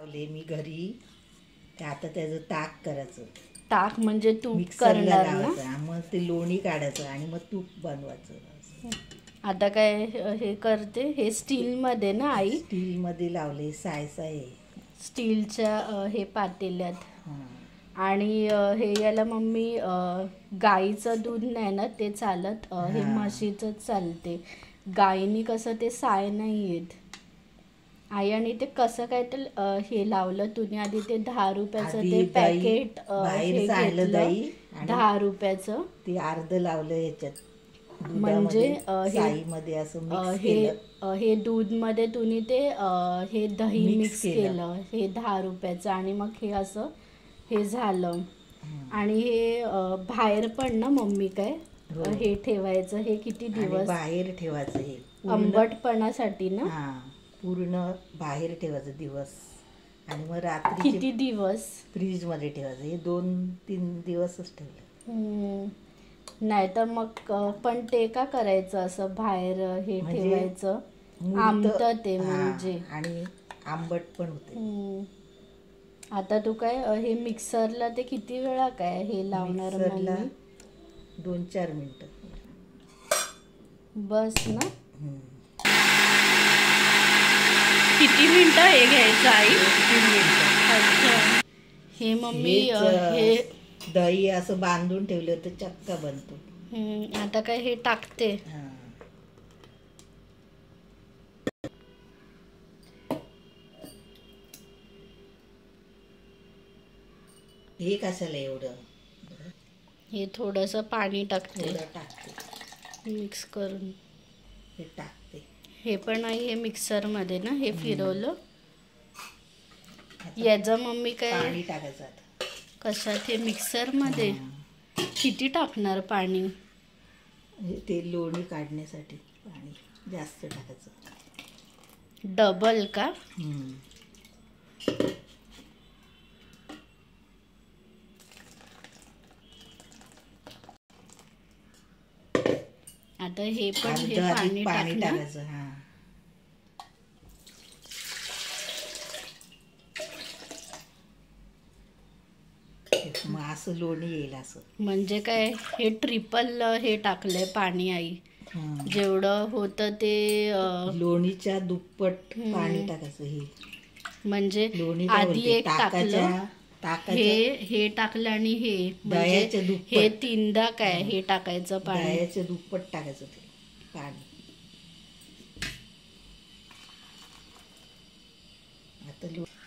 लावले मी घरी. ते आता त्याचं ताक करायचं. ताक म्हणजे तूप मिक्सरला करणार ना? लावायचं, मग ते लोणी काढायचं आणि मग तूप बनवायचं. आता काय हे करते, हे स्टील मध्ये ना आई? स्टील मध्ये लावले, साय स्टीलच्या हे पातेल्यात. हां. आणि हे याला मम्मी गाईचं दूध नाही ना ते चालत, हे म्हशीचंच चालते. गाईनी कसं ते साय नाही येत आई. आणि ते कसं काय ते हे लावलं तुम्ही आधी? ते 10 रुपयाचं ते पॅकेट हे घेतलं, 10 रुपयाचं. ते अर्ध लावलं ह्याच्यात, म्हणजे साईमध्ये असं मिक्स केलं. हे दूधमध्ये तुम्ही ते हे दही मिक्स केलं, हे 10 रुपयाचं. आणि मग हे असं हे झालं. आणि हे बाहेर पण ना मम्मी काय हे ठेवायचं? हे किती दिवस बाहेर ठेवायचं? हे आंबटपणासाठी ना? पूर्ण बाहेर ठेवायचं दिवस. आणि मग रात्री किती दिवस फ्रीज मध्ये ठेवायचं? हे 2-3 दिवसच ठेवलं. नाही तर मग पण ते का करायचं असं बाहेर हे ठेवायचं? आंबतं ते म्हणजे, आणि आंबट पण होते. आता तू काय हे मिक्सरला ते किती वेळा काय हे लावणार? 2-4 मिनिटं बस ना? किती मिनिटं हे घ्यायचं आई? 3 मिनिटं. अच्छा. हे मम्मी हे दही असं बांधून ठेवलं तर चक्का बनतो. आता काय हे टाकते. हे कशाला एवढं? हे थोडंसं पाणी टाकते, टाकते मिक्स करून. हे टाकते. हे पण आहे हे मिक्सर मध्ये ना हे फिरवलं. याचं मम्मी काय पाणी टाकायचं आता. कशात? हे मिक्सर मध्ये किती टाकणार पाणी? ते लोणी काढण्यासाठी पाणी जास्त टाकायचं. डबल का? आता हे पण हे पाणी टाकायचं. मग असं लोणी येईल असं. म्हणजे काय हे ट्रिपल हे टाकलंय पाणी आई. जेवढं होतं ते लोणीच्या दुप्पट पाणी टाकायचं. हे म्हणजे आधी एक टाकलं, हे टाकलं आणि हे म्हणजे हे 3दा काय हे टाकायचं पाणी. दह्याचं दुप्पट टाकायचं ते पाणी. आता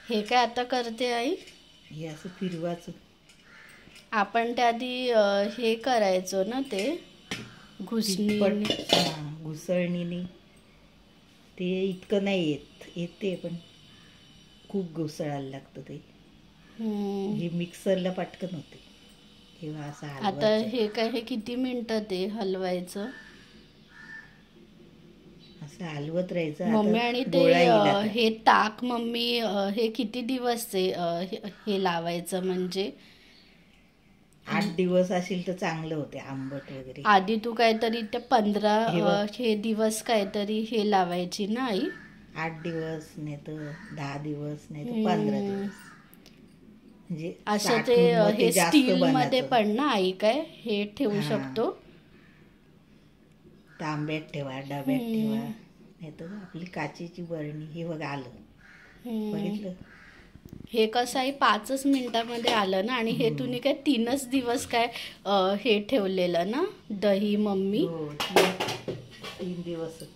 हे काय आता करते आई? हे असं फिरवायचं. आपण त्या आधी हे करायचो ना ते घुसळणीने. ते इतकं नाही येते पण खूप घुसळायला लागतं ते. हे मिक्सरला पटकन होते. किंवा असं आता हे काय हे किती मिनिटं ते हलवायचं? असं हलवत राहायचं मम्मी. आणि ते हे ताक मम्मी हे किती दिवस हे लावायचं? म्हणजे 8 दिवस असेल तर चांगलं होते, आंबट वगैरे. आधी तू काहीतरी ते 15 हे दिवस काहीतरी हे लावायची ना आई? 8 दिवस नाही तर 10 दिवस नाही तर 15 दिवस. म्हणजे असं ते हे स्टील मध्ये पण ना आई काय हे ठेवू शकतो? तांब्यात ठेवा, डब्यात ठेवा, नाही तर आपली काचेची बरणी. हे बघ आलं, बघितलं? हे कसं आहे 5च मिनिटामध्ये आलं ना. आणि हे तुम्ही काय 3च दिवस काय हे ठेवलेलं ना दही मम्मी? 3 दिवसच,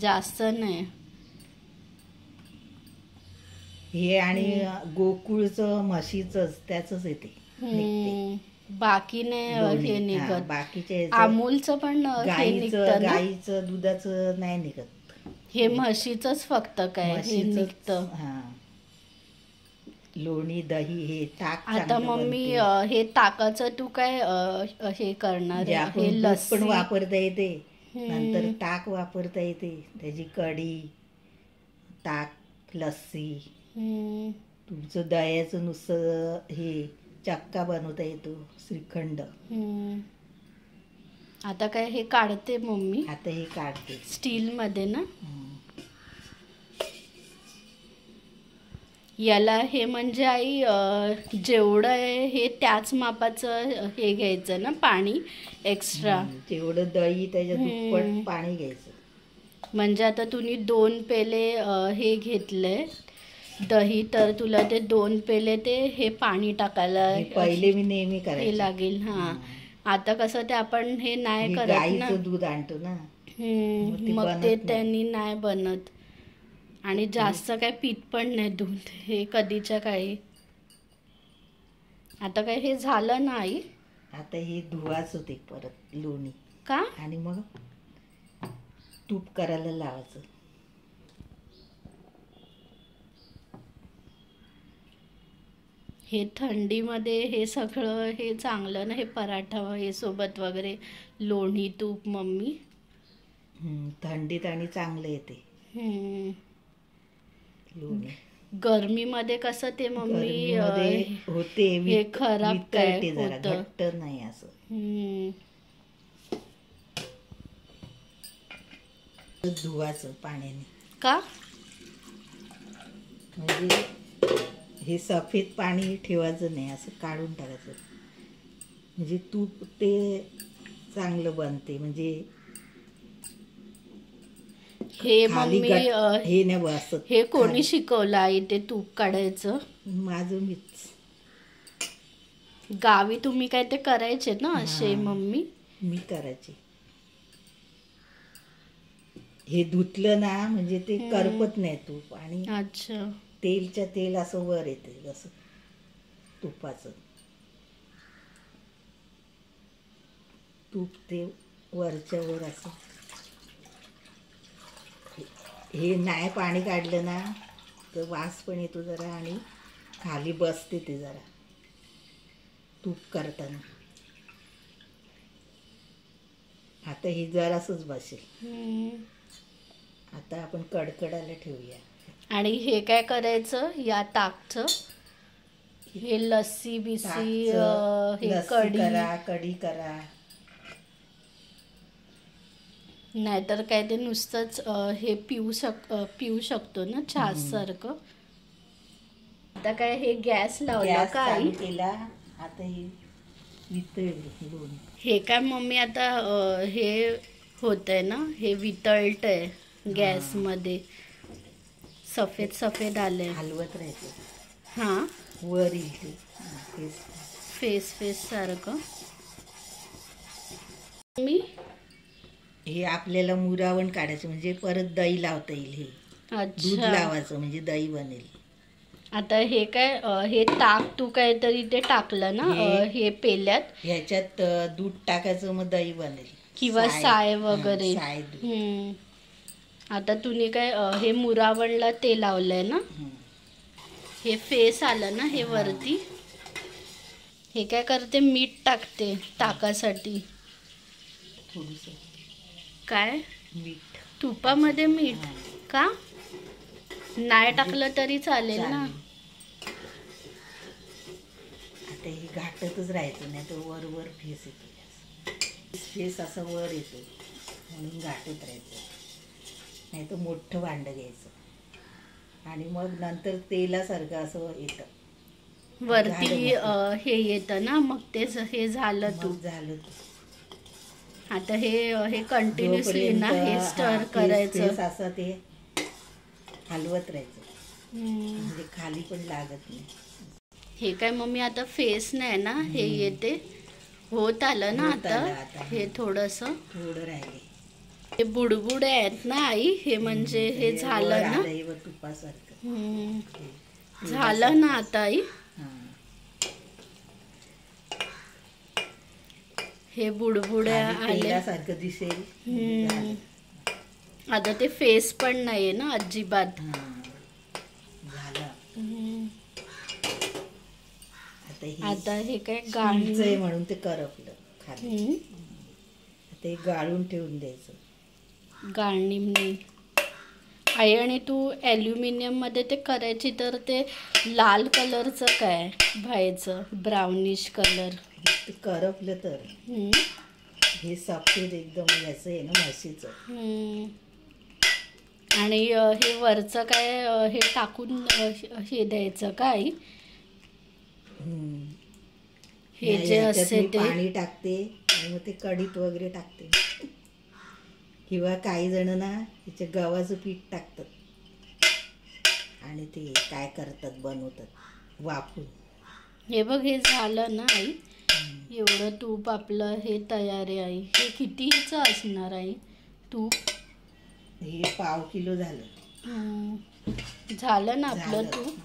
जास्त नाही. हे आणि गोकुळचं म्हशीचंच त्याचंच येते, बाकी नाही हे निघत. बाकीचे अमूलचं पण गाईचं दुधाचं नाही निघत. हे म्हशीचंच फक्त काय हे निघतं. लोणी, दही, हे ताक. आता मम्मी हे ताकाचं तू काय हे करणार? हे लस्सी पण वापरता येते, नंतर ताक वापरता येते. त्याची कढी, ताक, लस्सी. तुमचं दह्याचं नुसतं हे चक्का बनवता येतो, श्रीखंड. आता काय हे काढते मम्मी? आता हे काढते स्टील मध्ये ना. याला हे म्हणजे आई जेवढं आहे हे त्याच मापाचं हे घ्यायचं ना पाणी एक्स्ट्रा. जेवढं दही त्याच्या दुप्पट हम्म. पाणी घ्यायचं. म्हणजे आता तुम्ही 2 पेले हे घेतले दही, तर तुला ते 2 पेले ते हे पाणी टाकायला हे पहिले मी नेहमी हे करायचे. लागेल. हां, आता कसं ते आपण हे नाही हे करत ना. गाईचं दूध आणतो ना, मग ते मग बनत ते नाही. त्यांनी नाही बनत आणि जास्त काय पीत पण नाही दूध हे कधीच्या काही. आता काय हे झालं नाही आता हे धुवाच होते परत लोणी का. आणि मग तूप करायला लावायचं. हे थंडीमध्ये हे सगळं हे चांगलं ना, हे पराठा हे सोबत वगैरे लोणी तूप मम्मी. थंडीत आणि चांगलं येते हम्म. लोणी. गरमीमध्ये कसं ते मम्मी गरमीमध्ये होते हे खराब काय वितळते जरा, होतं. घट्ट नाही असं. धुवाचं पाण्याने का. म्हणजे हे सफेद पाणी ठेवायचं नाही, असं काढून टाकायचं. म्हणजे तूप ते चांगलं बनते. म्हणजे हे खाली मम्मी हे नाही बसत. हे कोणी शिकवलं आई ते तूप काढायचं. माझं मीच. गावी तुम्ही काय ते करायचे ना असे मम्मी. मी करायचे. हे धुतलं ना म्हणजे ते करपत नाही तूप आणि अच्छा. तेलच्या तेल असं वर येते जसं तुपाचं. तूप ते वरच्या वर असं. हे नाही पाणी काढलं ना तर वास पण येतो जरा आणि खाली बसते ते जरा तूप करताना. आता हे जरासच बसेल. आता आपण कडकडायला ठेवूया. आणि हे काय करायचं या ताकचं हे लस्सी बिसी हे लस्सी करा, कढी करा. नाहीतर काय ते नुसतंच हे पिऊ शकतो ना चहा सारखं. आता काय हे गॅस लावला गॅस का चालू आई. केला. आता हे वितळले लोणी. हे काय मम्मी आता हे होतंय ना, हे वितळतंय गॅसमध्ये. सफेद सफेद आलंय. हलवत राहायचं. हां, वर येईल ते फेस सारखं. मी हे आपल्याला मुरावण काढायचं म्हणजे परत दही लावता येईल. हे दूध अच्छा. लावायचं म्हणजे दही बनेल. आता हे काय हे ताक तू काहीतरी ते टाकलं ना हे पेल्यात. ह्याच्यात दूध टाकायचं मग दही बनेल किंवा साय वगैरे. साय दूध. आता तुम्ही काय हे मुरावणला ते लावलंय ना. हे फेस आलं ना हे वरती. हे काय करते मीठ टाकते ताकासाठी. थोडंसं काय मीठ तुपामध्ये मीठ का नाही टाकलं तरी चालेल ना. आता हे घाटतच राहायचं नाही तर वर वर फेस येतो. फेस असं वर येतो म्हणून घाटत राहायचं. नाही तर मोठं भांडं घ्यायचं आणि मग नंतर तेलासारखं असं येतं वरती हे येतं ना. मग ते हे झालं तू झालं. आता हे कंटिन्युअसली ना हे स्टर करायचं. असं ते हलवत राहायचं म्हणजे खाली पण लागत नाही. हे काय मम्मी आता फेस नाही ना हे येते होत आलं ना आता. हे थोडंसं थोडं राहिले. हे बुडबुड आहेत ना आई. हे म्हणजे हे झालं ना. तुपासारखं झालं ना आता आई. हे बुडबुड्या आल्यासारखं दिसेल. आता ते फेस पण नाहीये ना अजिबात. आता हे काय गाळणी म्हणून ते करपलं खाली. ते गाळून ठेवून द्यायचं गाळणीने. आई आणि तू ॲल्युमिनियम मध्ये ते करायची तर ते लाल कलरचं काय व्हायचं ब्राउनिश कलर. ते करपलं तर हे सफेद एकदम याचं आहे ना म्हशीचं. आणि हे वरचं काय हे टाकून हे द्यायचं का आई? हम्म. हे नाही, जे याच्यात असते मी ते पाणी टाकते आणि मग ते कढीत वगैरे टाकते. किंवा काही जण ना त्याचे गव्हाचं पीठ टाकतात आणि ते काय करतात, बनवतात वाफून. हे बघ, हे झालं ना आई. एवढं तूप आपलं हे तयार आहे आई. हे कितीचं असणार आई तूप? हे 1/2 किलो झालं. झालं ना आपलं झालं. तूप?